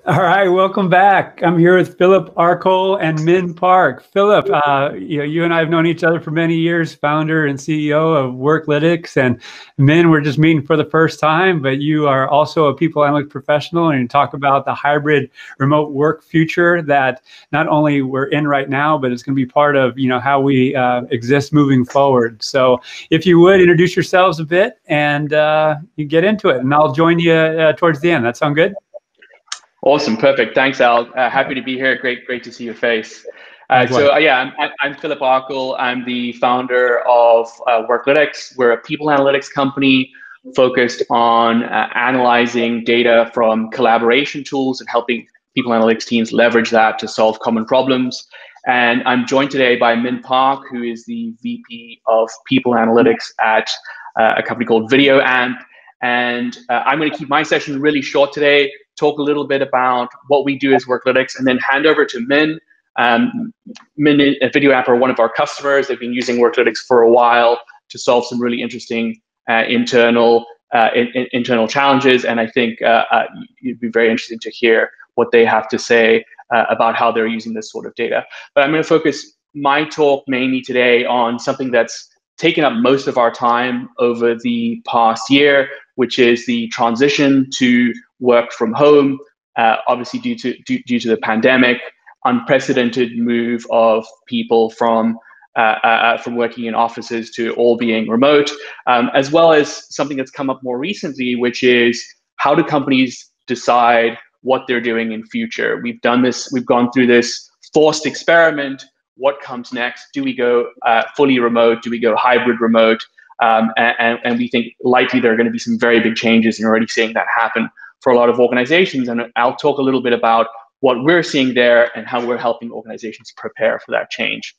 All right, welcome back. I'm here with Philip Arkcoll and Min Park. Philip, you and I have known each other for many years, founder and CEO of Worklytics, and Min, we're just meeting for the first time, but you are also a people analytics professional, and you talk about the hybrid remote work future that not only we're in right now, but it's going to be part of how we exist moving forward. So if you would introduce yourselves a bit and you get into it, and I'll join you towards the end. That sound good? Awesome, perfect. Thanks, Al. Happy to be here. Great to see your face. I'm Philip Arkcoll. I'm the founder of Worklytics. We're a people analytics company focused on analyzing data from collaboration tools and helping people analytics teams leverage that to solve common problems. And I'm joined today by Min Park, who is the VP of People Analytics at a company called VideoAmp. And I'm going to keep my session really short today, talk a little bit about what we do as Worklytics, and then hand over to Min. Min at VideoAmp are one of our customers. They've been using Worklytics for a while to solve some really interesting internal challenges, and I think it'd be very interesting to hear what they have to say about how they're using this sort of data. But I'm going to focus my talk mainly today on something that's taken up most of our time over the past year, which is the transition to work from home, obviously due to the pandemic, unprecedented move of people from working in offices to all being remote, as well as something that's come up more recently, which is how do companies decide what they're doing in future? We've gone through this forced experiment. What comes next? Do we go fully remote? Do we go hybrid remote? And we think likely there are going to be some very big changes, and you're already seeing that happen for a lot of organizations. And I'll talk a little bit about what we're seeing there and how we're helping organizations prepare for that change.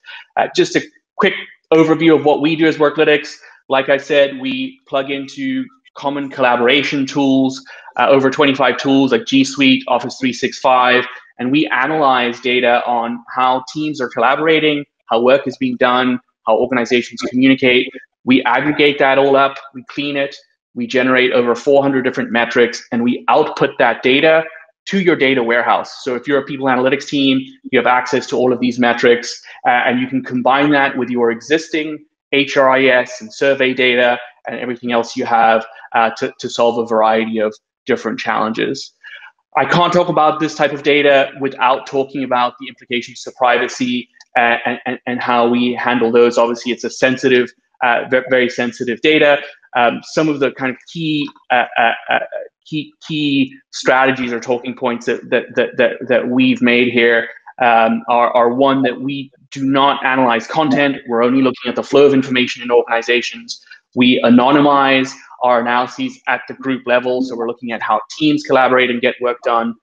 Just a quick overview of what we do as Worklytics. Like I said, we plug into common collaboration tools, over 25 tools like G Suite, Office 365, and we analyze data on how teams are collaborating, how work is being done, how organizations communicate. We aggregate that all up, we clean it, we generate over 400 different metrics, and we output that data to your data warehouse. So if you're a people analytics team, you have access to all of these metrics, and you can combine that with your existing HRIS and survey data and everything else you have to solve a variety of different challenges. I can't talk about this type of data without talking about the implications to privacy and how we handle those. Obviously, it's a sensitive, very sensitive data. Some of the kind of key strategies or talking points that we've made here are one, that we do not analyze content. We're only looking at the flow of information in organizations. We anonymize our analyses at the group level, so we're looking at how teams collaborate and get work done.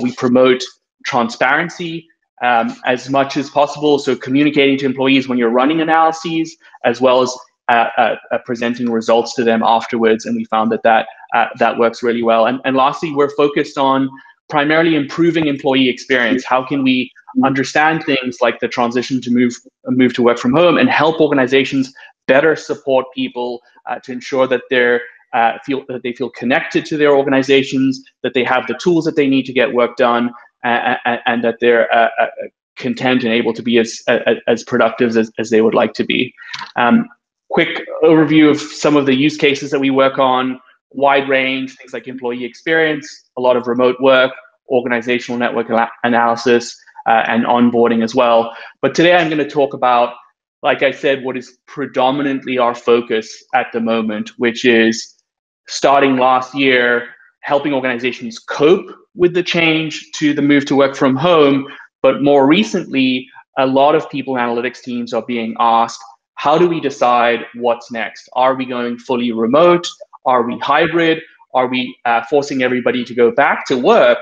We promote transparency as much as possible, so communicating to employees when you're running analyses, as well as presenting results to them afterwards, and we found that works really well. And lastly, we're focused on primarily improving employee experience. How can we understand things like the transition to move to work from home and help organizations better support people to ensure that they feel connected to their organizations, that they have the tools that they need to get work done, and that they're content and able to be as productive as they would like to be. Quick overview of some of the use cases that we work on: wide range, things like employee experience, a lot of remote work, organizational network analysis, and onboarding as well. But today I'm going to talk about, like I said, what is predominantly our focus at the moment, which is, starting last year, helping organizations cope with the change to the move to work from home. But more recently, a lot of people analytics teams are being asked, how do we decide what's next? Are we going fully remote? Are we hybrid? Are we forcing everybody to go back to work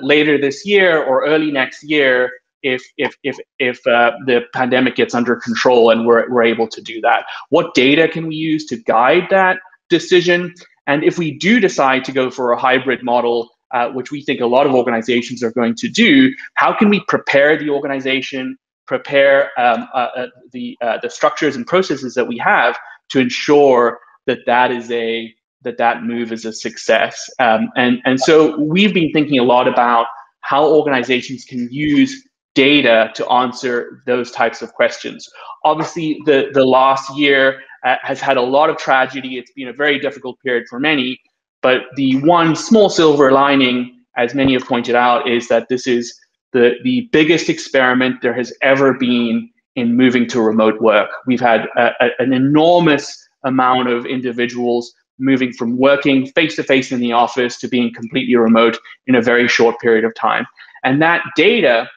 later this year or early next year if the pandemic gets under control and we're able to do that? What data can we use to guide that decision? And if we do decide to go for a hybrid model, which we think a lot of organizations are going to do, how can we prepare the organization, prepare the structures and processes that we have to ensure that move is a success? And so we've been thinking a lot about how organizations can use data to answer those types of questions. Obviously, the last year has had a lot of tragedy. It's been a very difficult period for many, but the one small silver lining, as many have pointed out, is that this is the biggest experiment there has ever been in moving to remote work. We've had an enormous amount of individuals moving from working face-to-face in the office to being completely remote in a very short period of time. And that data,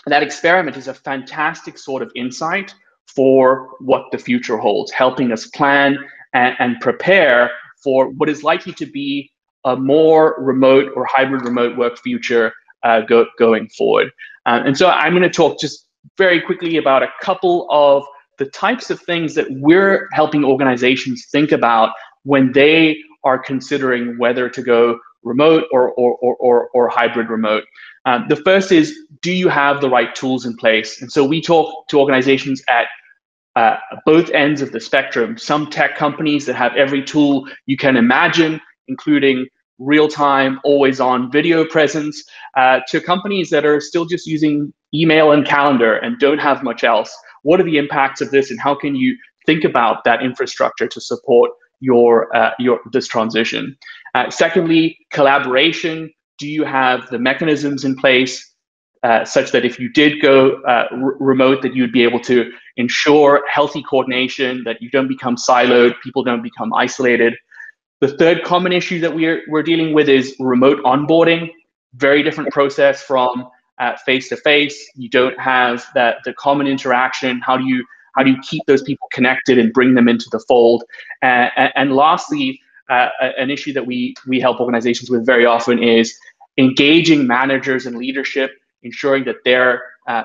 that experiment, is a fantastic sort of insight for what the future holds, helping us plan and prepare for what is likely to be a more remote or hybrid remote work future going forward. And so I'm going to talk just very quickly about a couple of the types of things that we're helping organizations think about when they are considering whether to go remote or hybrid remote. The first is, do you have the right tools in place? And so we talk to organizations at both ends of the spectrum. Some tech companies that have every tool you can imagine, including real-time, always-on video presence, to companies that are still just using email and calendar and don't have much else. What are the impacts of this, and how can you think about that infrastructure to support this transition? Secondly, collaboration. Do you have the mechanisms in place such that if you did go remote, that you'd be able to ensure healthy coordination, that you don't become siloed, people don't become isolated? The third common issue that we're dealing with is remote onboarding. Very different process from face-to-face. You don't have the common interaction. How do you keep those people connected and bring them into the fold? And lastly, an issue that we help organizations with very often is engaging managers and leadership, ensuring that they're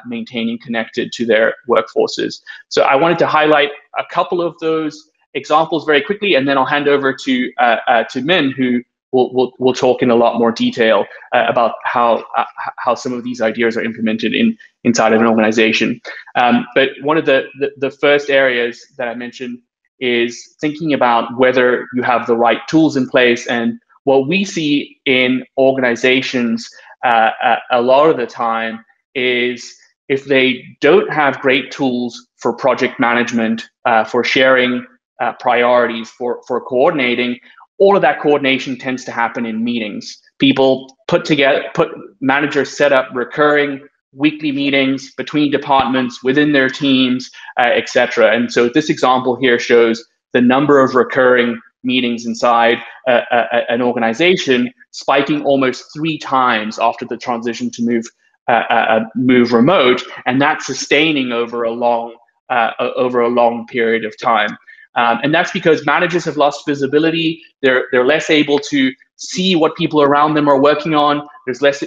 maintaining connected to their workforces. So I wanted to highlight a couple of those examples very quickly, and then I'll hand over to Min, who will talk in a lot more detail about how some of these ideas are implemented inside of an organization. But one of the first areas that I mentioned is thinking about whether you have the right tools in place. And what we see in organizations a lot of the time is, if they don't have great tools for project management, for sharing priorities, for coordinating, all of that coordination tends to happen in meetings. People managers set up recurring weekly meetings between departments, within their teams, etc. And so this example here shows the number of recurring meetings inside an organization spiking almost 3 times after the transition to move remote, and that's sustaining over a long period of time. And that's because managers have lost visibility. They're less able to see what people around them are working on. There's less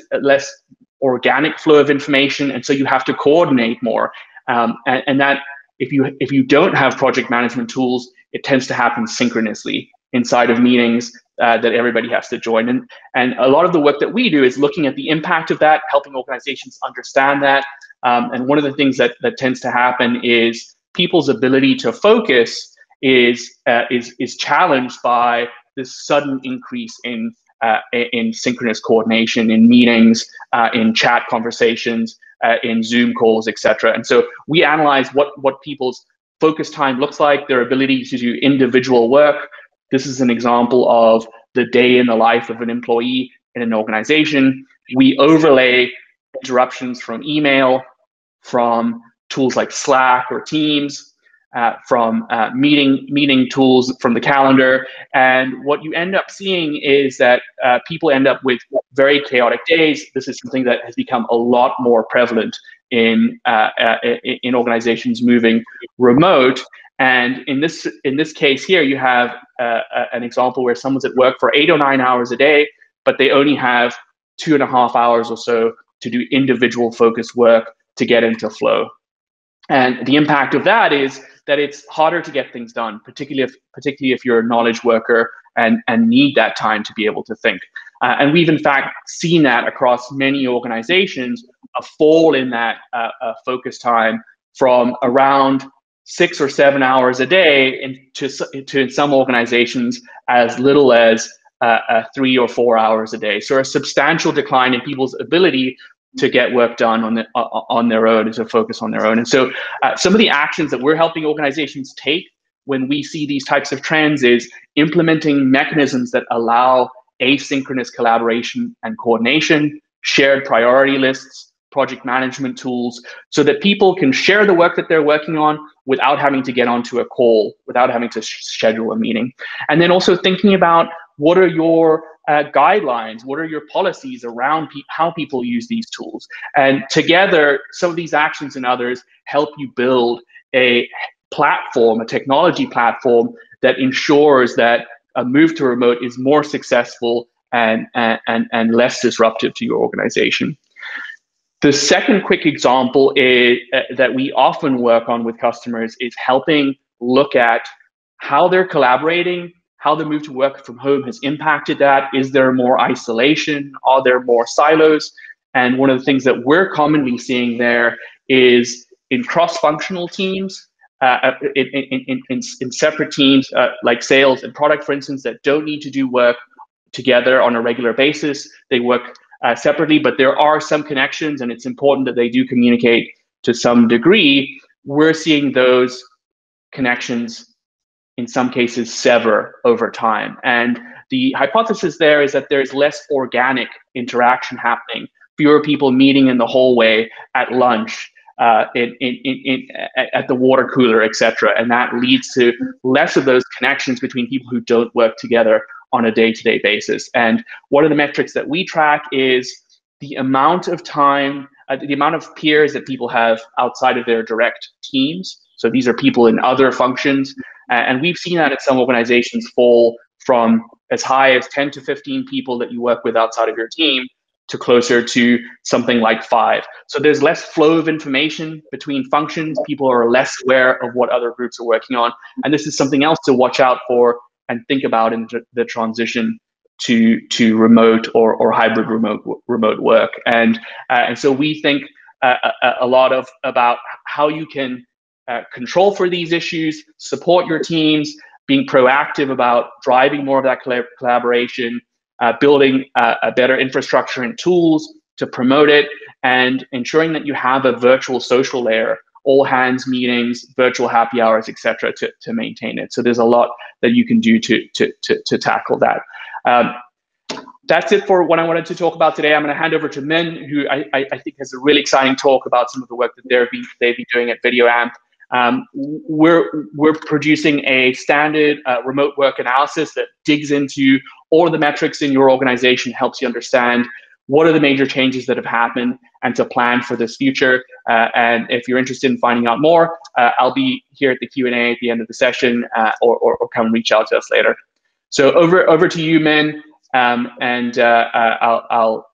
organic flow of information, and so you have to coordinate more. And that if you don't have project management tools, it tends to happen synchronously inside of meetings that everybody has to join. And a lot of the work that we do is looking at the impact of that, helping organizations understand that. And one of the things that tends to happen is people's ability to focus is challenged by this sudden increase in synchronous coordination, in meetings, in chat conversations, in Zoom calls, etc. And so we analyze what people's focus time looks like, their ability to do individual work. This is an example of the day in the life of an employee in an organization. We overlay interruptions from email, from tools like Slack or Teams, from meeting tools from the calendar. And what you end up seeing is that people end up with very chaotic days. This is something that has become a lot more prevalent in organizations moving remote. And in this case here, you have an example where someone's at work for 8 or 9 hours a day, but they only have 2.5 hours or so to do individual focused work to get into flow. And the impact of that is that it's harder to get things done, particularly if you're a knowledge worker and need that time to be able to think. And we've in fact seen that across many organizations, a fall in that focus time from around 6 or 7 hours a day to in some organizations as little as 3 or 4 hours a day. So a substantial decline in people's ability to get work done on their own and to focus on their own. And so some of the actions that we're helping organizations take when we see these types of trends is implementing mechanisms that allow asynchronous collaboration and coordination, shared priority lists, project management tools, so that people can share the work that they're working on without having to get onto a call, without having to schedule a meeting. And then also thinking about what are your guidelines, what are your policies around how people use these tools. And together, some of these actions and others help you build a platform, a technology platform that ensures that a move to remote is more successful and less disruptive to your organization. The second quick example is, that we often work on with customers is helping look at how they're collaborating, how the move to work from home has impacted that. Is there more isolation? Are there more silos? And one of the things that we're commonly seeing there is in cross-functional teams, in separate teams like sales and product, for instance, that don't need to do work together on a regular basis. They work separately, but there are some connections, and it's important that they do communicate to some degree. We're seeing those connections in some cases sever over time. And the hypothesis there is that there's less organic interaction happening, fewer people meeting in the hallway, at lunch, at the water cooler, etc. And that leads to less of those connections between people who don't work together on a day-to-day basis. And one of the metrics that we track is the amount of time, the amount of peers that people have outside of their direct teams. So these are people in other functions. And we've seen that at some organizations fall from as high as 10 to 15 people that you work with outside of your team to closer to something like 5. So there's less flow of information between functions. People are less aware of what other groups are working on. And this is something else to watch out for and think about in the transition to remote or hybrid remote work. And so we think a lot about how you can control for these issues, support your teams, being proactive about driving more of that collaboration, building a better infrastructure and tools to promote it, and ensuring that you have a virtual social layer, all hands meetings, virtual happy hours, etc., to maintain it. So there's a lot that you can do to tackle that. That's it for what I wanted to talk about today. I'm going to hand over to Min, who I think has a really exciting talk about some of the work that they've been doing at VideoAmp. We're producing a standard remote work analysis that digs into all of the metrics in your organization, helps you understand what are the major changes that have happened and to plan for this future. And if you're interested in finding out more, I'll be here at the Q&A at the end of the session, or come reach out to us later. So over to you, Min, and I'll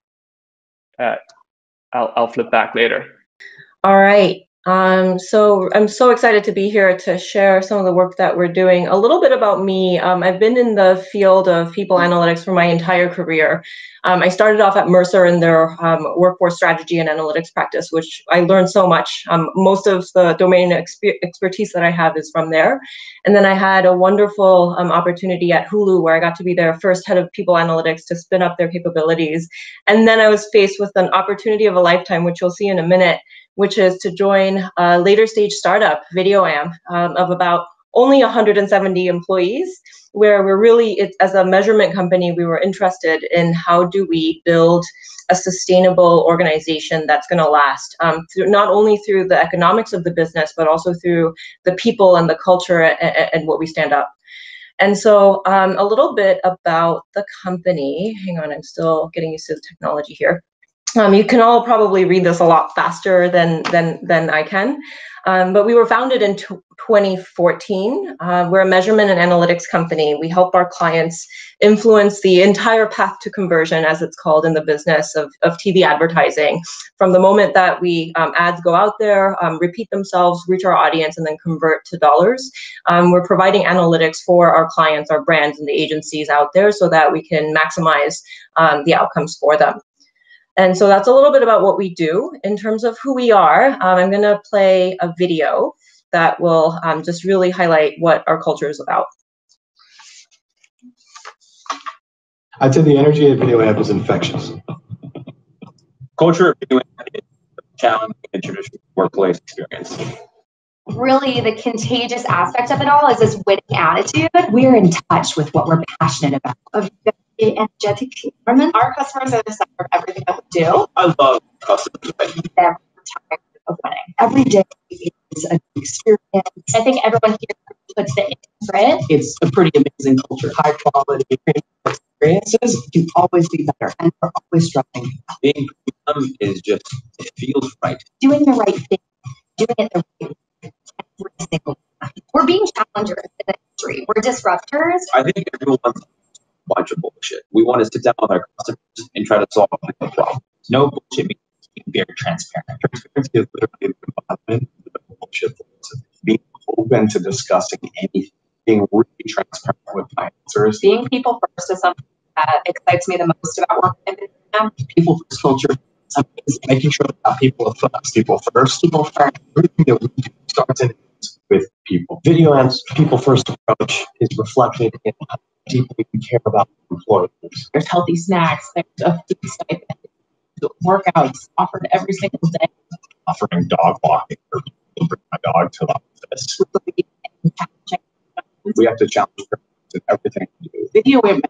flip back later. All right. So I'm so excited to be here to share some of the work that we're doing. A little bit about me. I've been in the field of people analytics for my entire career. I started off at Mercer in their workforce strategy and analytics practice, which I learned so much. Most of the domain expertise that I have is from there. And then I had a wonderful opportunity at Hulu, where I got to be their first head of people analytics to spin up their capabilities. And then I was faced with an opportunity of a lifetime, which you'll see in a minute, which is to join a later stage startup, VideoAmp, of about only 170 employees, where we're really, as a measurement company, we were interested in how do we build a sustainable organization that's going to last, not only through the economics of the business, but also through the people and the culture and what we stand up. And so a little bit about the company. Hang on, I'm still getting used to the technology here. You can all probably read this a lot faster than I can, but we were founded in 2014. We're a measurement and analytics company. We help our clients influence the entire path to conversion, as it's called in the business of TV advertising, from the moment that ads go out there, repeat themselves, reach our audience, and then convert to dollars. We're providing analytics for our clients, our brands, and the agencies out there so that we can maximize the outcomes for them. And so that's a little bit about what we do. In terms of who we are, I'm going to play a video that will just really highlight what our culture is about. I'd say the energy at VideoAmp is infectious. Culture of VideoAmp is challenging the traditional workplace experience. Really, the contagious aspect of it all is this winning attitude. We're in touch with what we're passionate about. A very energetic environment. Our customers are the center of everything that we do. I love customers. Never tired of winning. Every day is an experience. I think everyone here puts the in. It's a pretty amazing culture. High quality experiences can always be better, and we're always striving. Being premium is just, it feels right. Doing the right thing, doing it the right way. Every single time. We're being challengers in the industry. We're disruptors. I think everyone wants a bunch of bullshit. We want to sit down with our customers and try to solve the problem. No bullshit means being very transparent. Transparency is literally the embodiment of the bullshit philosophy. Being open to discussing anything, being really transparent with my answers. Being people first is something that excites me the most about working in VideoAmp. People first culture. Is making sure that people first. People first. People first. Everything that we do starts and ends with people. VideoAmp's people first approach is reflected in how deeply we care about employees. There's healthy snacks. There's a food stipend. Workouts offered every single day. Offering dog walking or bring my dog to the office. We have to challenge in everything we do. VideoAmp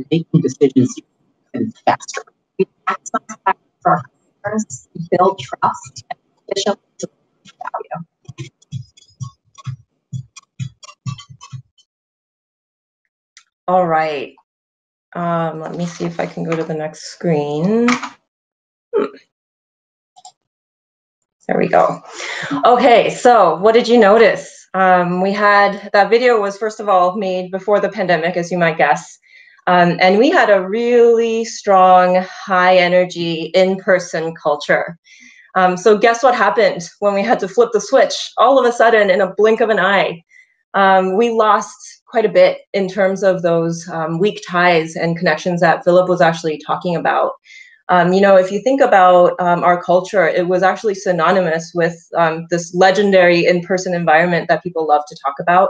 making decisions and faster. We maximize that for our customers, build trust, and efficiently deliver value. All right. Let me see if I can go to the next screen. There we go. Okay, so what did you notice? We had, that video was first of all made before the pandemic, as you might guess. And we had a really strong, high energy, in-person culture. So guess what happened when we had to flip the switch? All of a sudden, in a blink of an eye, we lost quite a bit in terms of those weak ties and connections that Philip was actually talking about. You know, if you think about our culture, it was actually synonymous with this legendary in-person environment that people love to talk about.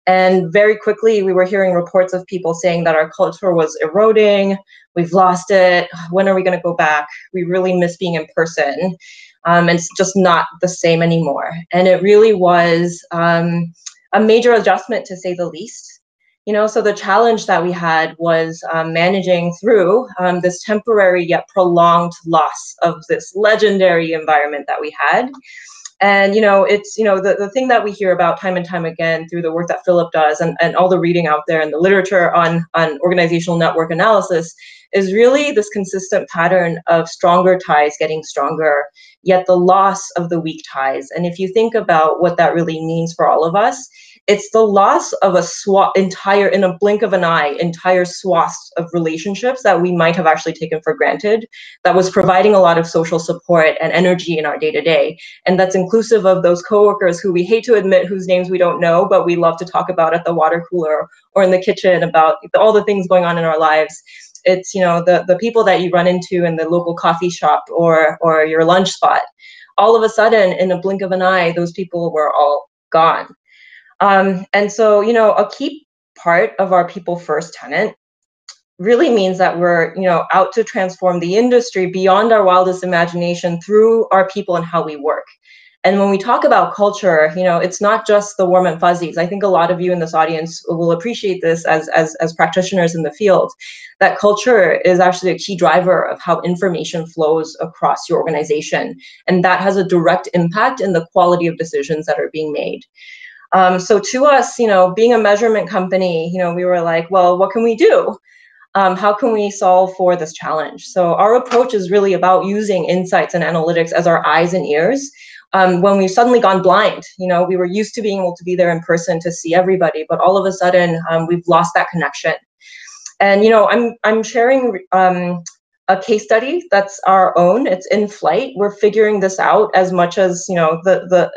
And very quickly, we were hearing reports of people saying that our culture was eroding, we've lost it, when are we going to go back? We really miss being in person. And it's just not the same anymore. And it really was a major adjustment, to say the least. You know, so the challenge that we had was managing through this temporary yet prolonged loss of this legendary environment that we had. And, you know, it's, you know, the thing that we hear about time and time again through the work that Philip does and all the reading out there and the literature on organizational network analysis is really this consistent pattern of stronger ties getting stronger, yet the loss of the weak ties. And if you think about what that really means for all of us, it's the loss of a in a blink of an eye, entire swaths of relationships that we might have actually taken for granted, that was providing a lot of social support and energy in our day-to-day. And that's inclusive of those coworkers who we hate to admit whose names we don't know, but we love to talk about at the water cooler or in the kitchen about all the things going on in our lives. It's, you know, the people that you run into in the local coffee shop or your lunch spot. All of a sudden, in a blink of an eye, those people were all gone. And so, you know, a key part of our people first tenet really means that we're, you know, out to transform the industry beyond our wildest imagination through our people and how we work. And when we talk about culture, you know, it's not just the warm and fuzzies. I think a lot of you in this audience will appreciate this as practitioners in the field, that culture is actually a key driver of how information flows across your organization. And that has a direct impact in the quality of decisions that are being made. So to us, you know, being a measurement company, you know, we were like, well, what can we do? How can we solve for this challenge? So our approach is really about using insights and analytics as our eyes and ears. When we've suddenly gone blind, you know, we were used to being able to be there in person to see everybody, but all of a sudden we've lost that connection. And, you know, I'm sharing a case study that's our own. It's in flight. We're figuring this out as much as, you know,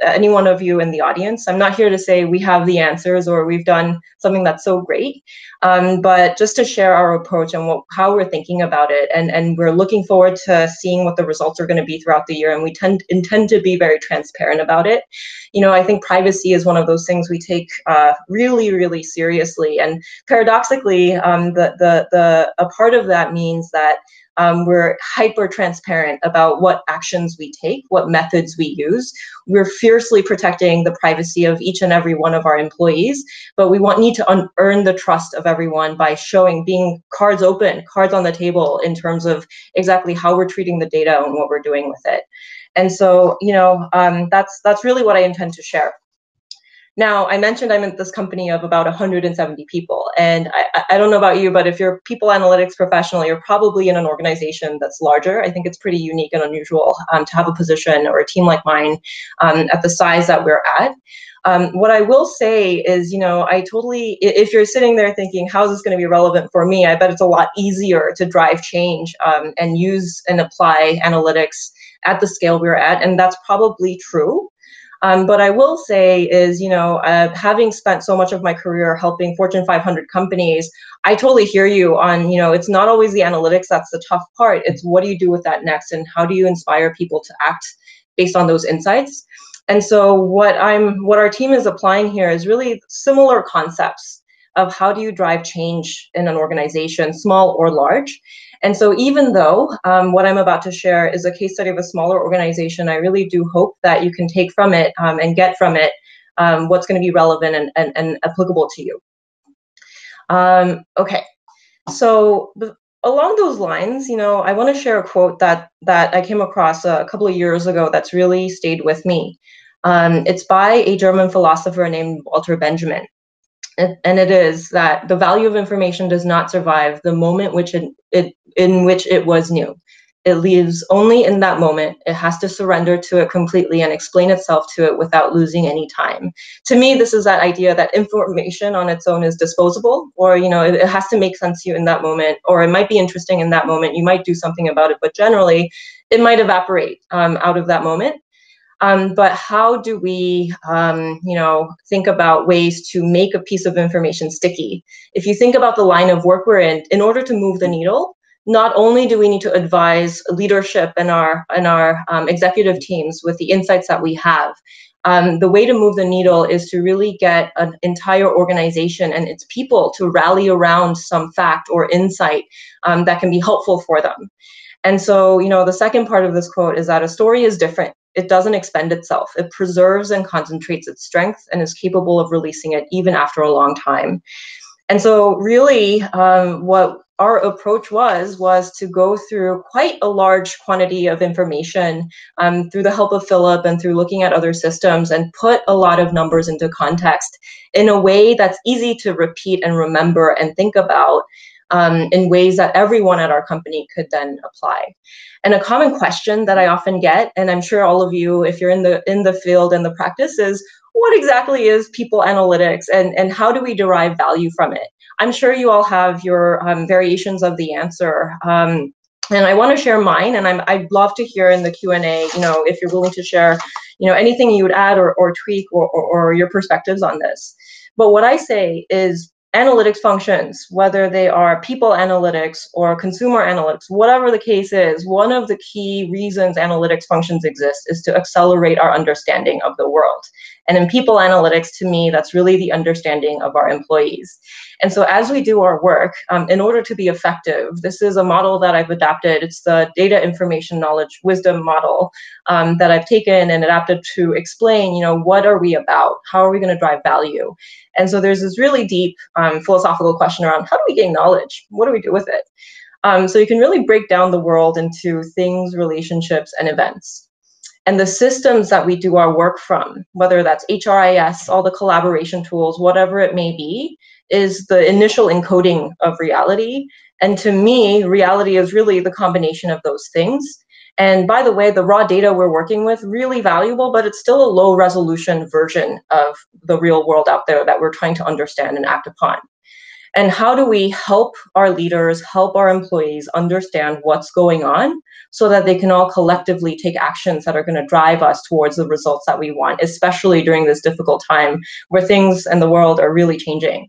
any one of you in the audience. I'm not here to say we have the answers or we've done something that's so great, but just to share our approach and how we're thinking about it. And we're looking forward to seeing what the results are going to be throughout the year. And we intend to be very transparent about it. You know, I think privacy is one of those things we take really, really seriously. And paradoxically, a part of that means that we're hyper transparent about what actions we take, what methods we use. We're fiercely protecting the privacy of each and every one of our employees, but we need to earn the trust of everyone by being cards open, cards on the table in terms of exactly how we're treating the data and what we're doing with it. And so, you know, that's really what I intend to share. Now, I mentioned I'm at this company of about 170 people, and I don't know about you, but if you're people analytics professional, you're probably in an organization that's larger. I think it's pretty unique and unusual to have a position or a team like mine at the size that we're at. What I will say is, you know, if you're sitting there thinking, how is this going to be relevant for me? I bet it's a lot easier to drive change and use and apply analytics at the scale we're at, and that's probably true. But I will say is, you know, having spent so much of my career helping Fortune 500 companies, I totally hear you on, you know, it's not always the analytics that's the tough part. It's what do you do with that next, and how do you inspire people to act based on those insights? And so what our team is applying here is really similar concepts of how do you drive change in an organization, small or large. And so even though what I'm about to share is a case study of a smaller organization, I really do hope that you can take from it and get from it what's going to be relevant and applicable to you. Okay, so along those lines, you know, I want to share a quote that I came across a couple of years ago that's really stayed with me. It's by a German philosopher named Walter Benjamin. And it is that the value of information does not survive the moment in which it was new. It lives only in that moment. It has to surrender to it completely and explain itself to it without losing any time. To me, this is that idea that information on its own is disposable, or, you know, it has to make sense to you in that moment, or it might be interesting in that moment. You might do something about it, but generally it might evaporate out of that moment. But how do we, you know, think about ways to make a piece of information sticky? If you think about the line of work we're in order to move the needle, not only do we need to advise leadership and our executive teams with the insights that we have, the way to move the needle is to really get an entire organization and its people to rally around some fact or insight that can be helpful for them. And so, you know, the second part of this quote is that a story is different. It doesn't expend itself. It preserves and concentrates its strength and is capable of releasing it even after a long time. And so really what our approach was to go through quite a large quantity of information through the help of Philip and through looking at other systems and put a lot of numbers into context in a way that's easy to repeat and remember and think about in ways that everyone at our company could then apply. And a common question that I often get, and I'm sure all of you, if you're in the field and the practice, is what exactly is people analytics and how do we derive value from it? I'm sure you all have your variations of the answer. And I want to share mine, and I'd love to hear in the Q&A, you know, if you're willing to share, you know, anything you would add or tweak or your perspectives on this. But what I say is analytics functions, whether they are people analytics or consumer analytics, whatever the case is, one of the key reasons analytics functions exist is to accelerate our understanding of the world. And in people analytics, to me, that's really the understanding of our employees. And so as we do our work, in order to be effective, this is a model that I've adapted. It's the data, information, knowledge, wisdom model that I've taken and adapted to explain, you know, what are we about? How are we going to drive value? And so there's this really deep philosophical question around how do we gain knowledge? What do we do with it? So you can really break down the world into things, relationships, and events. And the systems that we do our work from, whether that's HRIS, all the collaboration tools, whatever it may be, is the initial encoding of reality. And to me, reality is really the combination of those things. And by the way, the raw data we're working with, really valuable, but it's still a low resolution version of the real world out there that we're trying to understand and act upon. And how do we help our leaders, help our employees understand what's going on so that they can all collectively take actions that are going to drive us towards the results that we want, especially during this difficult time where things in the world are really changing.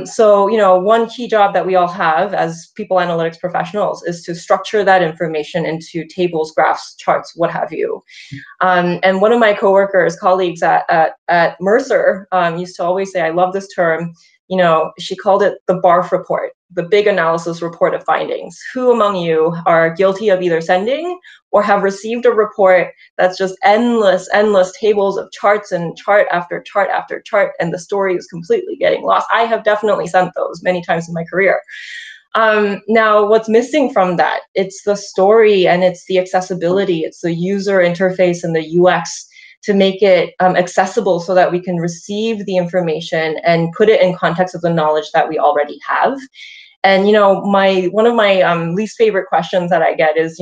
So, one key job that we all have as people analytics professionals is to structure that information into tables, graphs, charts, what have you. And one of my coworkers, colleagues at Mercer used to always say, I love this term, she called it the BARF report, the big analysis report of findings. Who among you are guilty of either sending or have received a report that's just endless tables of charts and chart after chart after chart, and the story is completely getting lost? I have definitely sent those many times in my career. Now, what's missing from that? It's the story and it's the accessibility, it's the user interface and the UX to make it accessible so that we can receive the information and put it in context of the knowledge that we already have. And, one of my least favorite questions that I get is,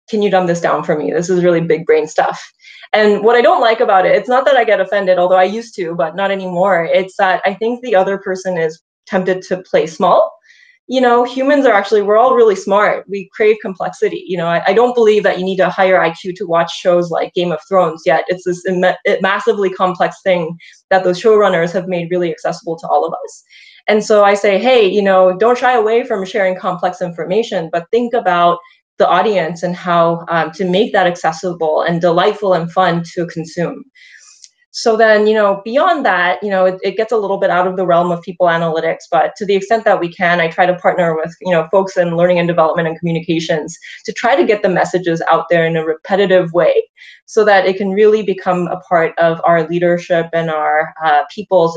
can you dumb this down for me? This is really big brain stuff. And what I don't like about it, it's not that I get offended, although I used to, but not anymore. It's that I think the other person is tempted to play small. Humans are we're all really smart. We crave complexity. I don't believe that you need a higher IQ to watch shows like Game of Thrones, yet it's this massively complex thing that those showrunners have made really accessible to all of us. And so I say, hey, don't shy away from sharing complex information, but think about the audience and how to make that accessible and delightful and fun to consume. So then, beyond that, it gets a little bit out of the realm of people analytics, but to the extent that we can, I try to partner with, folks in learning and development and communications to try to get the messages out there in a repetitive way so that it can really become a part of our leadership and our people's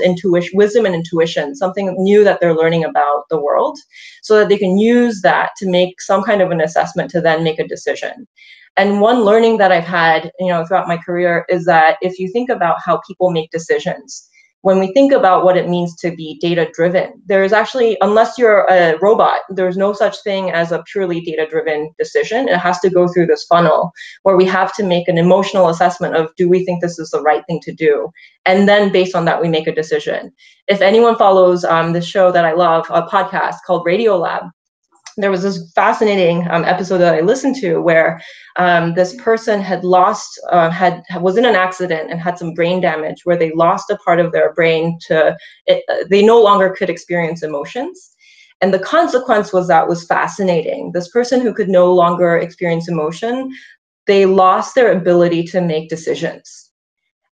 wisdom and intuition, something new that they're learning about the world, so that they can use that to make some kind of an assessment to then make a decision. And one learning that I've had, throughout my career is that if you think about how people make decisions, when we think about what it means to be data-driven, there is actually, unless you're a robot, there's no such thing as a purely data-driven decision. It has to go through this funnel where we have to make an emotional assessment of, do we think this is the right thing to do? And then based on that, we make a decision. If anyone follows this show that I love, a podcast called Radiolab, there was this fascinating episode that I listened to where this person had lost, was in an accident and had some brain damage where they lost a part of their brain they no longer could experience emotions. And the consequence was fascinating. This person who could no longer experience emotion, they lost their ability to make decisions.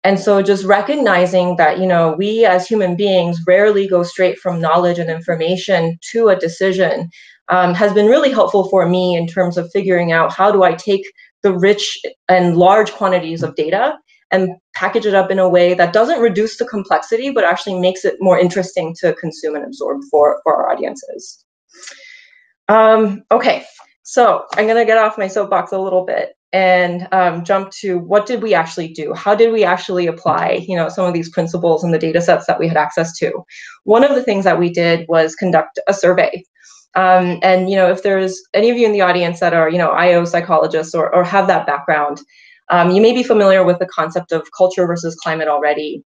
And so just recognizing that, we as human beings rarely go straight from knowledge and information to a decision has been really helpful for me in terms of figuring out how do I take the rich and large quantities of data and package it up in a way that doesn't reduce the complexity, but actually makes it more interesting to consume and absorb for our audiences. Okay, so I'm gonna get off my soapbox a little bit and jump to what did we actually do? How did we actually apply, some of these principles in the data sets that we had access to? One of the things that we did was conduct a survey. And if there's any of you in the audience that are, IO psychologists or have that background, you may be familiar with the concept of culture versus climate already.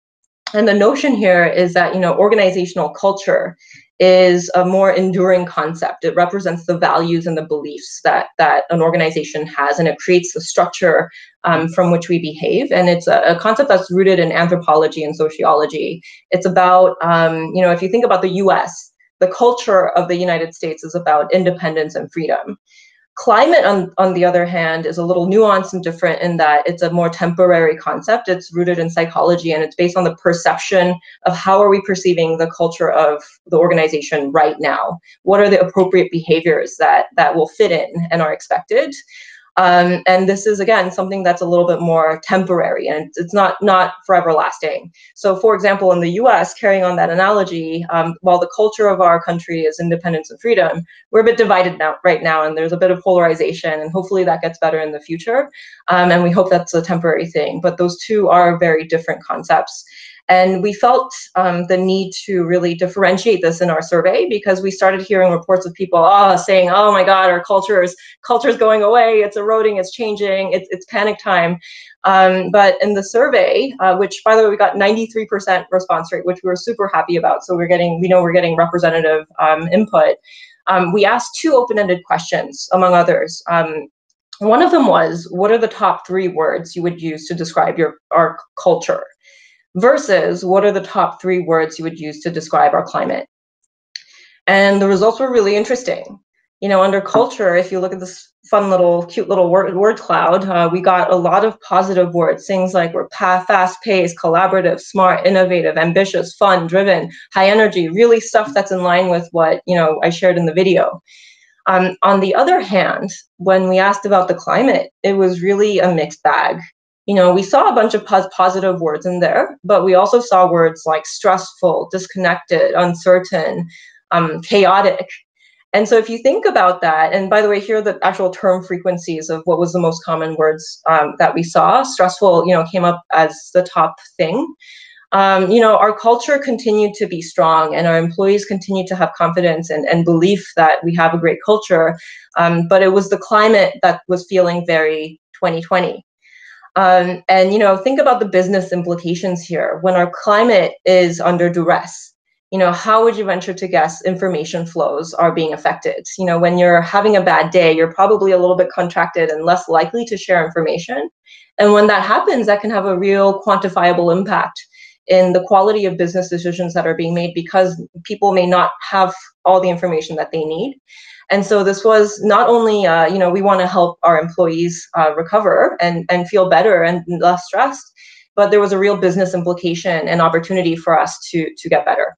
And the notion here is that, organizational culture is a more enduring concept. It represents the values and the beliefs that an organization has, and it creates the structure from which we behave. And it's a concept that's rooted in anthropology and sociology. It's about, if you think about the US, the culture of the United States is about independence and freedom. Climate, on the other hand, is a little nuanced and different in that it's a more temporary concept. It's rooted in psychology, and it's based on the perception of how are we perceiving the culture of the organization right now? What are the appropriate behaviors that will fit in and are expected? And this is, again, something that's a little bit more temporary, and it's not forever lasting. So, for example, in the US, carrying on that analogy, while the culture of our country is independence and freedom, we're a bit divided right now, and there's a bit of polarization, and hopefully that gets better in the future. And we hope that's a temporary thing, but those two are very different concepts. And we felt the need to really differentiate this in our survey, because we started hearing reports of people saying, oh my God, our culture's going away, it's eroding, it's changing, it's panic time. But in the survey, which by the way, we got 93% response rate, which we were super happy about. So we know we're getting representative input. We asked 2 open-ended questions, among others. One of them was, what are the top 3 words you would use to describe our culture? Versus, what are the top 3 words you would use to describe our climate? And the results were really interesting. You know, under culture, if you look at this fun little, cute little word cloud, we got a lot of positive words, things like we're fast-paced, collaborative, smart, innovative, ambitious, fun, driven, high energy, really stuff that's in line with what, you know, I shared in the video. On the other hand, when we asked about the climate, it was really a mixed bag. You know, we saw a bunch of positive words in there, but we also saw words like stressful, disconnected, uncertain, chaotic. And so if you think about that, and by the way, here are the actual term frequencies of what was the most common words that we saw. Stressful, you know, came up as the top thing. You know, our culture continued to be strong, and our employees continued to have confidence and belief that we have a great culture. But it was the climate that was feeling very 2020. And, you know, think about the business implications here. When our climate is under duress, you know, how would you venture to guess information flows are being affected? You know, when you're having a bad day, you're probably a little bit contracted and less likely to share information. And when that happens, that can have a real quantifiable impact in the quality of business decisions that are being made, because people may not have all the information that they need. And so this was not only, you know, we want to help our employees recover and feel better and less stressed, but there was a real business implication and opportunity for us to get better.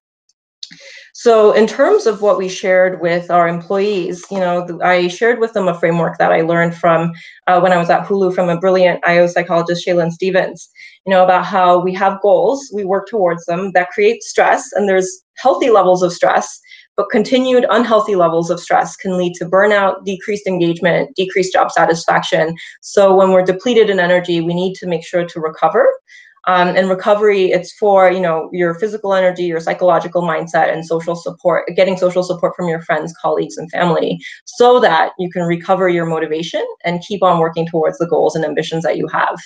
So in terms of what we shared with our employees, you know, I shared with them a framework that I learned from when I was at Hulu from a brilliant IO psychologist, Shaylin Stevens, you know, about how we have goals, we work towards them, that create stress, and there's healthy levels of stress, but continued unhealthy levels of stress can lead to burnout, decreased engagement, decreased job satisfaction. So when we're depleted in energy, we need to make sure to recover. And recovery, it's for, you know, your physical energy, your psychological mindset, and social support, getting social support from your friends, colleagues, and family, so that you can recover your motivation and keep on working towards the goals and ambitions that you have.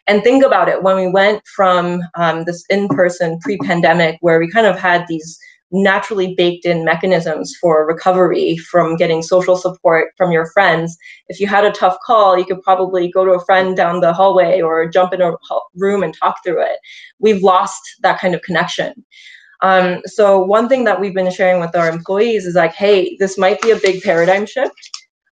And think about it, when we went from this in-person pre-pandemic, where we kind of had these naturally baked in mechanisms for recovery from getting social support from your friends. If you had a tough call, you could probably go to a friend down the hallway or jump in a room and talk through it. We've lost that kind of connection. So one thing that we've been sharing with our employees is like, hey, this might be a big paradigm shift.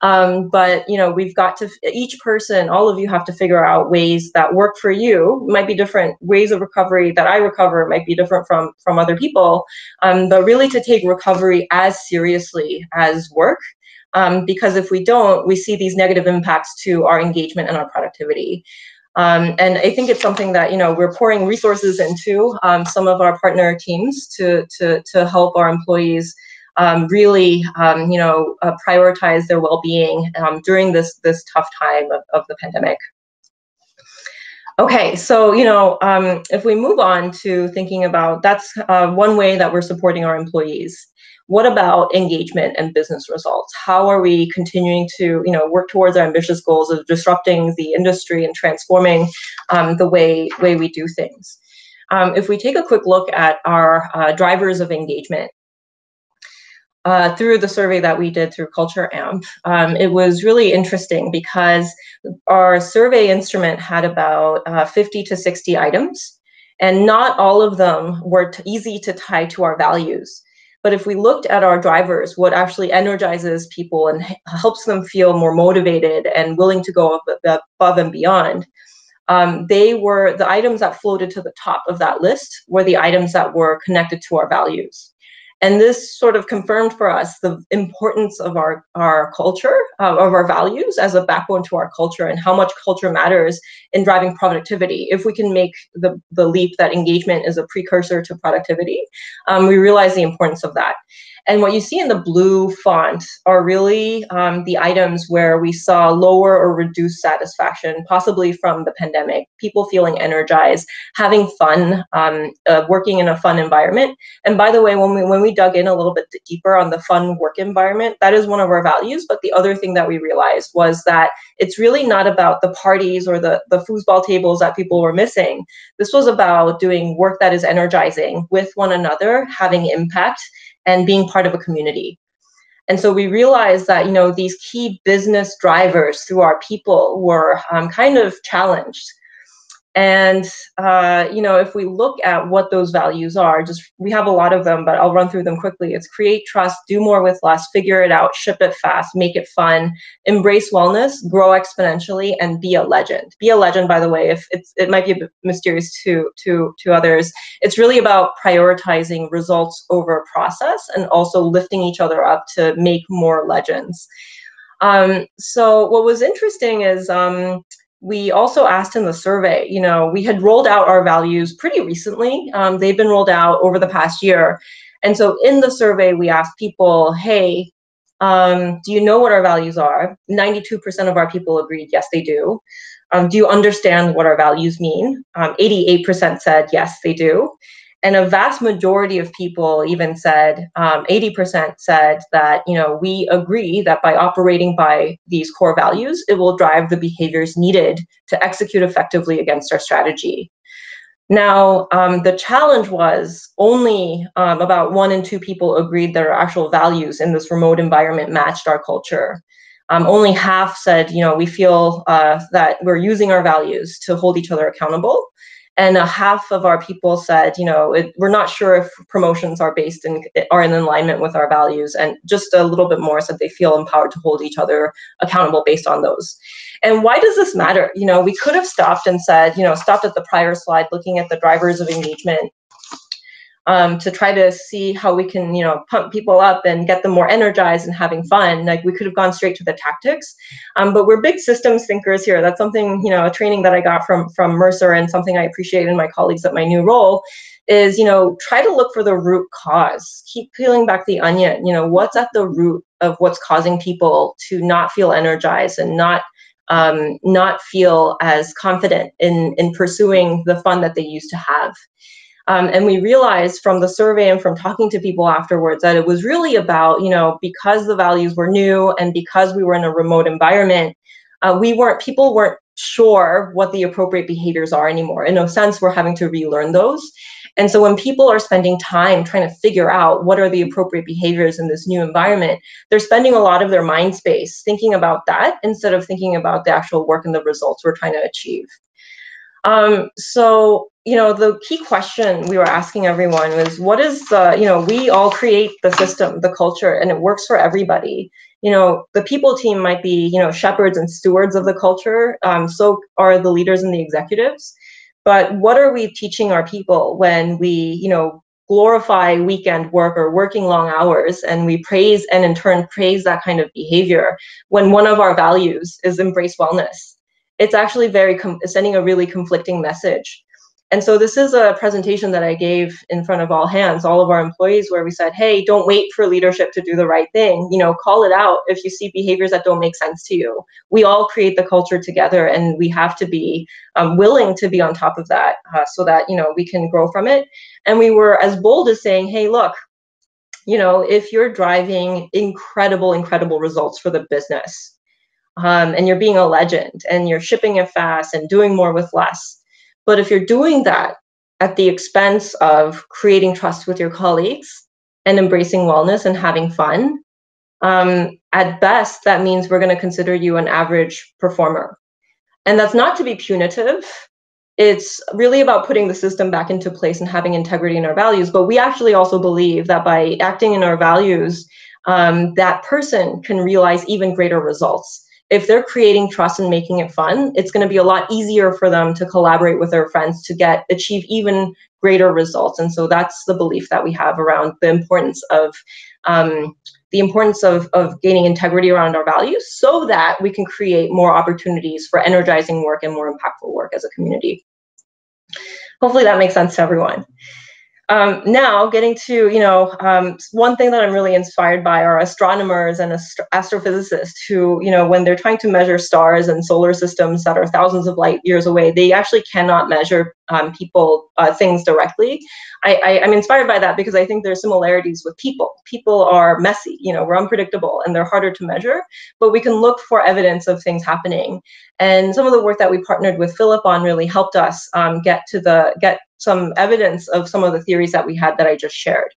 But, you know, we've got to, each person, all of you have to figure out ways that work for you. It might be different ways of recovery that I recover, might be different from other people, but really to take recovery as seriously as work. Because if we don't, we see these negative impacts to our engagement and our productivity. And I think it's something that, you know, we're pouring resources into some of our partner teams to help our employees really, you know, prioritize their well-being during this tough time of the pandemic. Okay, so, you know, if we move on to thinking about, that's one way that we're supporting our employees. What about engagement and business results? How are we continuing to, you know, work towards our ambitious goals of disrupting the industry and transforming the way we do things? If we take a quick look at our drivers of engagement, through the survey that we did through VideoAmp, it was really interesting because our survey instrument had about 50 to 60 items, and not all of them were easy to tie to our values. But if we looked at our drivers, what actually energizes people and helps them feel more motivated and willing to go above and beyond, they were the items that floated to the top of that list were the items that were connected to our values. And this sort of confirmed for us the importance of our culture, of our values as a backbone to our culture, and how much culture matters in driving productivity. If we can make the leap that engagement is a precursor to productivity, we realize the importance of that. And what you see in the blue font are really the items where we saw lower or reduced satisfaction, possibly from the pandemic, people feeling energized, having fun, working in a fun environment. And by the way, when we dug in a little bit deeper on the fun work environment, that is one of our values. But the other thing that we realized was that it's really not about the parties or the foosball tables that people were missing. This was about doing work that is energizing with one another, having impact, and being part of a community. And so we realized that, you know, these key business drivers through our people were kind of challenged. And, you know, if we look at what those values are, we have a lot of them, but I'll run through them quickly. It's create trust, do more with less, figure it out, ship it fast, make it fun, embrace wellness, grow exponentially, and be a legend. Be a legend, by the way, if it might be a bit mysterious to others. It's really about prioritizing results over process and also lifting each other up to make more legends. So what was interesting is, we also asked in the survey, you know, we had rolled out our values pretty recently. They've been rolled out over the past year. And so in the survey, we asked people, hey, do you know what our values are? 92% of our people agreed, yes, they do. Do you understand what our values mean? 88% said, yes, they do. And a vast majority of people even said, 80% said that, you know, we agree that by operating by these core values, it will drive the behaviors needed to execute effectively against our strategy. Now, the challenge was only about 1 in 2 people agreed that our actual values in this remote environment matched our culture. Only half said, you know, we feel that we're using our values to hold each other accountable. And half of our people said, you know, we're not sure if promotions are in alignment with our values, and just a little bit more said they feel empowered to hold each other accountable based on those. And why does this matter? You know, we could have stopped and said, you know, stopped at the prior slide looking at the drivers of engagement to try to see how we can, you know, pump people up and get them more energized and having fun. Like, we could have gone straight to the tactics, but we're big systems thinkers here. That's something, you know, a training that I got from Mercer, and something I appreciate in my colleagues at my new role is, you know, try to look for the root cause. Keep peeling back the onion. You know, what's at the root of what's causing people to not feel energized and not feel as confident in pursuing the fun that they used to have. And we realized from the survey and from talking to people afterwards that it was really about, you know, because the values were new and because we were in a remote environment, people weren't sure what the appropriate behaviors are anymore. In a sense, we're having to relearn those. And so when people are spending time trying to figure out what are the appropriate behaviors in this new environment, they're spending a lot of their mind space thinking about that instead of thinking about the actual work and the results we're trying to achieve. So, you know, the key question we were asking everyone was, what is the, you know, we all create the system, the culture, and it works for everybody. You know, the people team might be, you know, shepherds and stewards of the culture. So are the leaders and the executives. But what are we teaching our people when we, you know, glorify weekend work or working long hours, and we praise and in turn praise that kind of behavior when one of our values is embrace wellness? It's actually sending a really conflicting message. And so this is a presentation that I gave in front of all hands, all of our employees, where we said, hey, don't wait for leadership to do the right thing. You know, call it out if you see behaviors that don't make sense to you. We all create the culture together, and we have to be willing to be on top of that so that, you know, we can grow from it. And we were as bold as saying, hey, look, you know, if you're driving incredible results for the business, and you're being a legend and you're shipping it fast and doing more with less, but if you're doing that at the expense of creating trust with your colleagues and embracing wellness and having fun, at best, that means we're going to consider you an average performer. And that's not to be punitive. It's really about putting the system back into place and having integrity in our values. But we actually also believe that by acting in our values, that person can realize even greater results. If they're creating trust and making it fun, it's going to be a lot easier for them to collaborate with their friends to achieve even greater results. And so that's the belief that we have around the importance of gaining integrity around our values, so that we can create more opportunities for energizing work and more impactful work as a community. Hopefully that makes sense to everyone. now getting to, one thing that I'm really inspired by are astronomers and astrophysicists who, when they're trying to measure stars and solar systems that are thousands of light years away, they actually cannot measure things directly. I'm inspired by that because I think there's similarities with people. People are messy, we're unpredictable and they're harder to measure, but we can look for evidence of things happening. And some of the work that we partnered with Philip on really helped us get some evidence of some of the theories that we had that I just shared.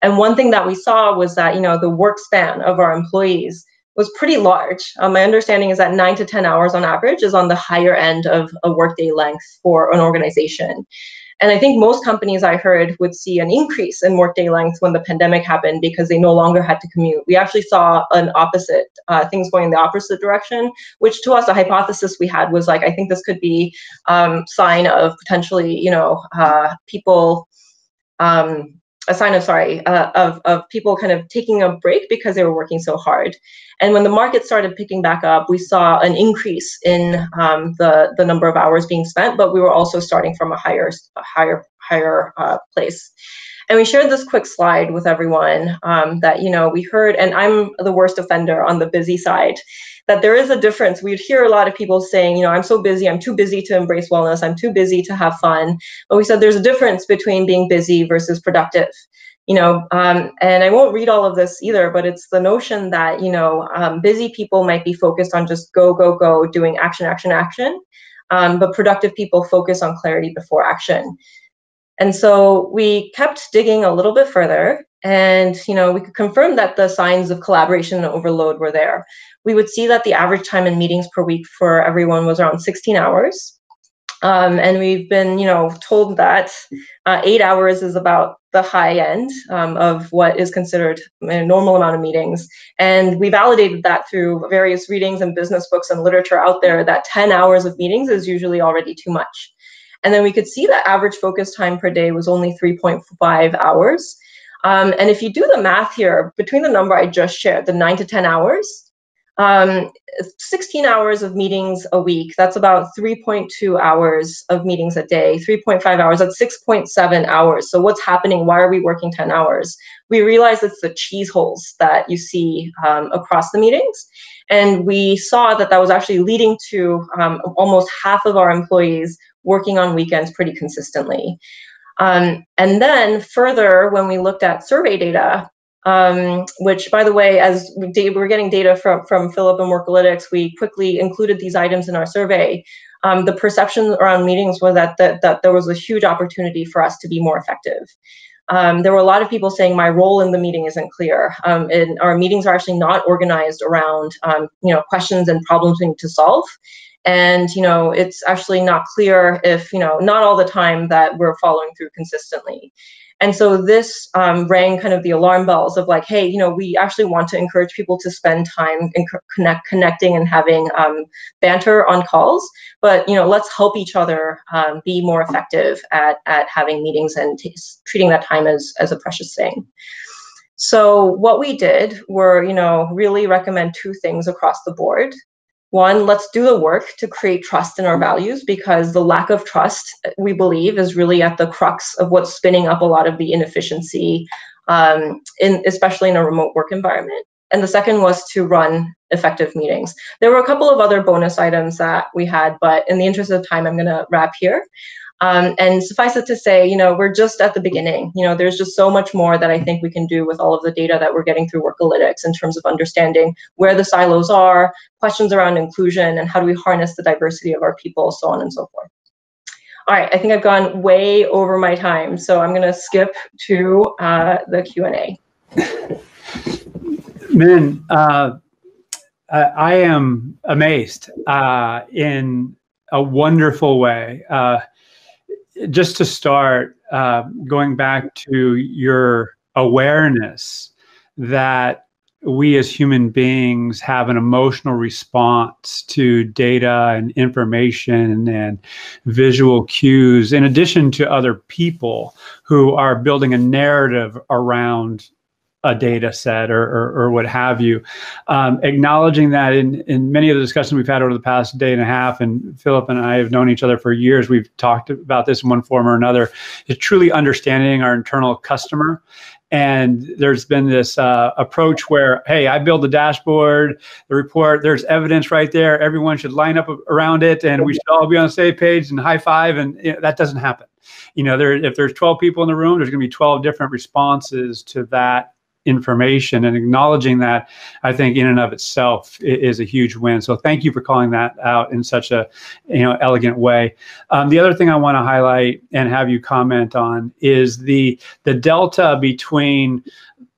And one thing that we saw was that, the work span of our employees was pretty large. My understanding is that 9 to 10 hours on average is on the higher end of a workday length for an organization. And I think most companies I heard would see an increase in workday length when the pandemic happened because they no longer had to commute. We actually saw an opposite, things going in the opposite direction, which to us, a hypothesis we had was like, I think this could be sign of potentially, people, a sign of people kind of taking a break because they were working so hard. And when the market started picking back up, we saw an increase in the number of hours being spent, but we were also starting from a higher place. And we shared this quick slide with everyone that, we heard, and I'm the worst offender on the busy side, that there is a difference. We'd hear a lot of people saying, I'm so busy, I'm too busy to embrace wellness, I'm too busy to have fun. But we said there's a difference between being busy versus productive. And I won't read all of this either, but it's the notion that, busy people might be focused on just go, go, go, doing action, action, action. But productive people focus on clarity before action. And so we kept digging a little bit further and, we could confirm that the signs of collaboration and overload were there. We would see that the average time in meetings per week for everyone was around 16 hours. And we've been, told that 8 hours is about the high end of what is considered a normal amount of meetings. And we validated that through various readings and business books and literature out there that 10 hours of meetings is usually already too much. And then we could see that average focus time per day was only 3.5 hours. And if you do the math here, between the number I just shared, the 9 to 10 hours, 16 hours of meetings a week, that's about 3.2 hours of meetings a day, 3.5 hours, that's 6.7 hours. So what's happening? Why are we working 10 hours? We realize it's the cheese holes that you see across the meetings. And we saw that that was actually leading to almost half of our employees working on weekends pretty consistently. And then further, when we looked at survey data, which, by the way, as we're getting data from Philip and Worklytics, we quickly included these items in our survey. The perception around meetings was that there was a huge opportunity for us to be more effective. There were a lot of people saying my role in the meeting isn't clear, and our meetings are actually not organized around questions and problems we need to solve. And it's actually not clear if not all the time that we're following through consistently. And so this rang kind of the alarm bells of like, hey, we actually want to encourage people to spend time in connecting and having banter on calls, but let's help each other be more effective at having meetings and treating that time as a precious thing. So what we did were, really recommend two things across the board. One, let's do the work to create trust in our values, because the lack of trust, we believe, is really at the crux of what's spinning up a lot of the inefficiency, especially in a remote work environment. And the second was to run effective meetings. There were a couple of other bonus items that we had, but in the interest of time, I'm going to wrap here. And suffice it to say, we're just at the beginning. There's just so much more that I think we can do with all of the data that we're getting through Worklytics in terms of understanding where the silos are, questions around inclusion, and how do we harness the diversity of our people, so on and so forth. All right, I think I've gone way over my time, so I'm going to skip to the Q&A. Min, I am amazed in a wonderful way. Just to start, going back to your awareness that we as human beings have an emotional response to data and information and visual cues, in addition to other people who are building a narrative around a data set or what have you. Acknowledging that in many of the discussions we've had over the past day and a half, and Philip and I have known each other for years, we've talked about this in one form or another, is truly understanding our internal customer. And there's been this approach where, hey, I build the dashboard, the report, there's evidence right there. Everyone should line up around it and we should all be on the same page and high five. And that doesn't happen. If there's 12 people in the room, there's going to be 12 different responses to that information, and acknowledging that, I think, in and of itself is a huge win. So thank you for calling that out in such a elegant way. The other thing I want to highlight and have you comment on is the delta between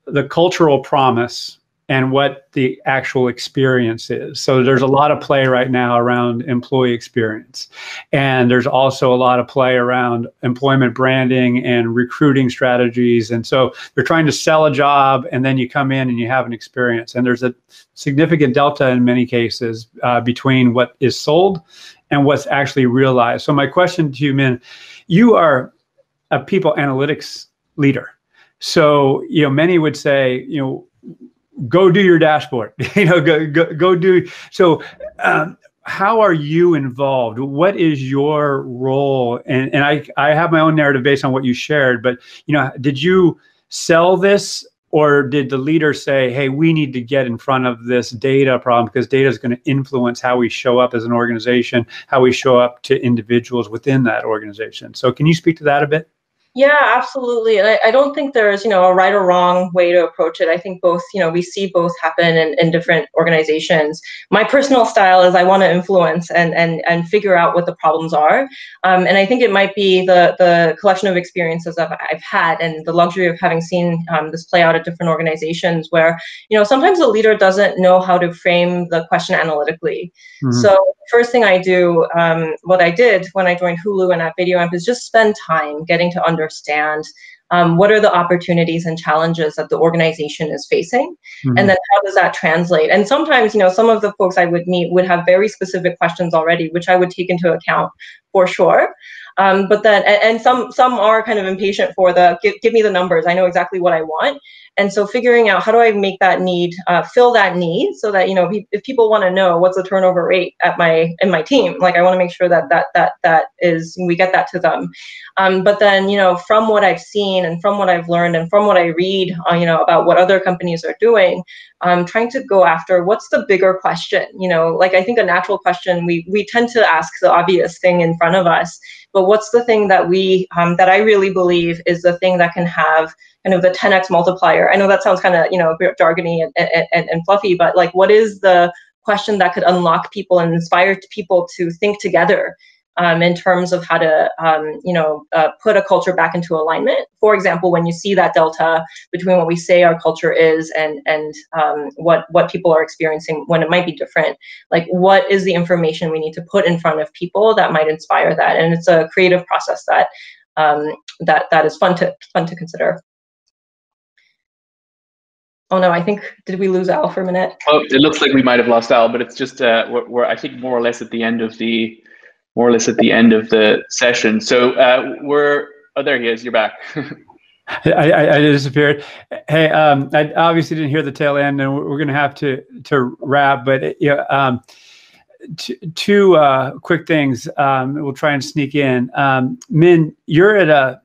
the cultural promise and what the actual experience is. So there's a lot of play right now around employee experience. And there's also a lot of play around employment branding and recruiting strategies. And so they're trying to sell a job, and then you come in and you have an experience. And there's a significant delta in many cases between what is sold and what's actually realized. So my question to you, Min, you are a people analytics leader. So, many would say, go do your dashboard, go do. So how are you involved? What is your role? And I have my own narrative based on what you shared, but, did you sell this, or did the leader say, hey, we need to get in front of this data problem because data is going to influence how we show up as an organization, how we show up to individuals within that organization? So can you speak to that a bit? Yeah, absolutely. And I don't think there's, a right or wrong way to approach it. I think both, we see both happen in different organizations. My personal style is I want to influence and figure out what the problems are. And I think it might be the collection of experiences I've had and the luxury of having seen this play out at different organizations where, sometimes the leader doesn't know how to frame the question analytically. Mm-hmm. So first thing I do, what I did when I joined Hulu and at VideoAmp is just spend time getting to understand what are the opportunities and challenges that the organization is facing, mm-hmm. and then how does that translate? And sometimes, some of the folks I would meet would have very specific questions already, which I would take into account for sure. But then, and some are kind of impatient for give me the numbers. I know exactly what I want. And so figuring out how do I make that need, fill that need so that, if people want to know what's the turnover rate in my team, like I want to make sure that is, we get that to them. But then, from what I've seen and from what I've learned and from what I read, about what other companies are doing, I'm trying to go after what's the bigger question, like I think a natural question, we tend to ask the obvious thing in front of us, but what's the thing that that I really believe is the thing that can have kind of the 10x multiplier. I know that sounds kind of, a bit jargony and fluffy, but like, what is the question that could unlock people and inspire people to think together in terms of how to, put a culture back into alignment? For example, when you see that delta between what we say our culture is and what people are experiencing when it might be different, like what is the information we need to put in front of people that might inspire that? And it's a creative process that is fun to consider. Oh no, I think, did we lose Al for a minute? Oh, it looks like we might have lost Al, but it's just we're I think more or less at the end of the session. So there he is. You're back. I disappeared. Hey, I obviously didn't hear the tail end, and we're going to have to wrap. But two quick things. We'll try and sneak in. Min, you're at a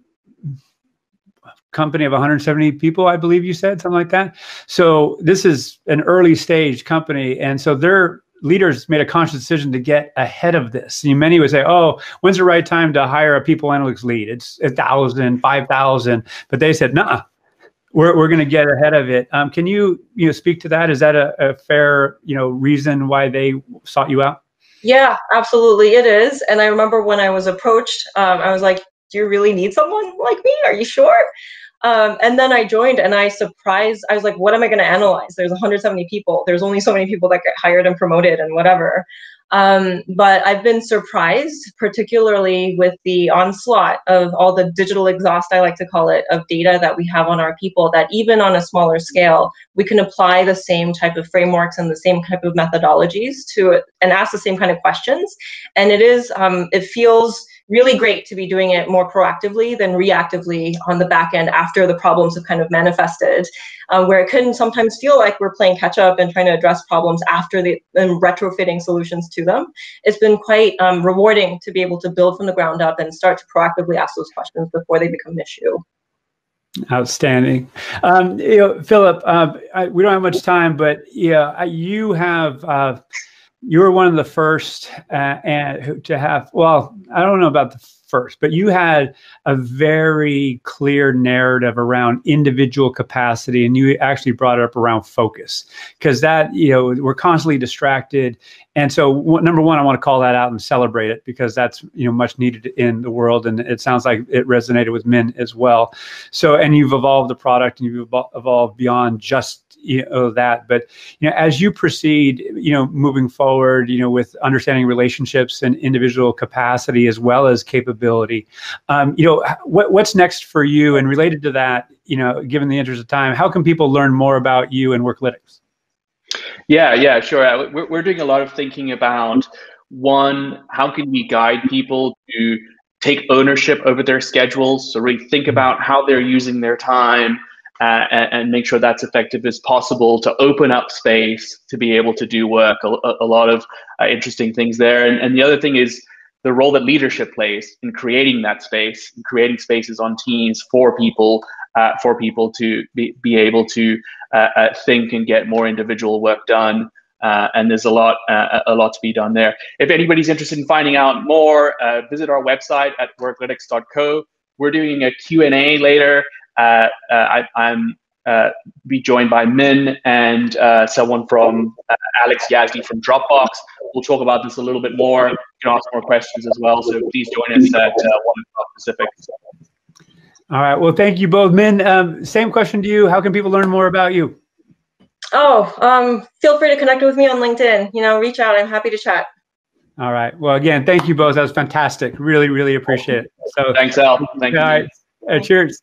company of 170 people, I believe you said, something like that. So this is an early stage company, and so their leaders made a conscious decision to get ahead of this. Many would say, "Oh, when's the right time to hire a people analytics lead? It's 1,000, 5,000," but they said, "Nah, we're going to get ahead of it." Can you speak to that? Is that a fair reason why they sought you out? Yeah, absolutely, it is. And I remember when I was approached, I was like, "Do you really need someone like me? Are you sure?" And then I joined and I was like, what am I going to analyze? There's 170 people. There's only so many people that get hired and promoted and whatever. But I've been surprised, particularly with the onslaught of all the digital exhaust, I like to call it, of data that we have on our people, that even on a smaller scale, we can apply the same type of frameworks and the same type of methodologies to it and ask the same kind of questions. And it feels really great to be doing it more proactively than reactively on the back end after the problems have kind of manifested, where it can sometimes feel like we're playing catch up and trying to address problems after and retrofitting solutions to them. It's been quite rewarding to be able to build from the ground up and start to proactively ask those questions before they become an issue. Outstanding. Philip, we don't have much time, but yeah, you have, you were one of the first to have, well, I don't know about the first, but you had a very clear narrative around individual capacity, and you actually brought it up around focus, because that, we're constantly distracted. And so number one, I want to call that out and celebrate it, because that's, much needed in the world. And it sounds like it resonated with Min as well. So, and you've evolved the product, and you've evolved beyond just that. But as you proceed, moving forward, with understanding relationships and individual capacity as well as capability, what's next for you? And related to that, given the interest of time, how can people learn more about you and Worklytics? Yeah, sure. We're doing a lot of thinking about, one, how can we guide people to take ownership over their schedules? So really think about how they're using their time, and make sure that's effective as possible, to open up space to be able to do work. A lot of interesting things there. And the other thing is the role that leadership plays in creating that space, and creating spaces on teams for people to be able to think and get more individual work done. And there's a lot to be done there. If anybody's interested in finding out more, visit our website at worklytics.co. We're doing a Q&A later. I'm be joined by Min and someone from Alex Yazdi from Dropbox. We'll talk about this a little bit more. You can ask more questions as well. So please join us at 1 o'clock Pacific. All right. Well, thank you both. Min, same question to you. How can people learn more about you? Feel free to connect with me on LinkedIn. Reach out. I'm happy to chat. All right. Well, again, thank you both. That was fantastic. Really, really appreciate it. So thanks, Al. Thank you. All right. Cheers.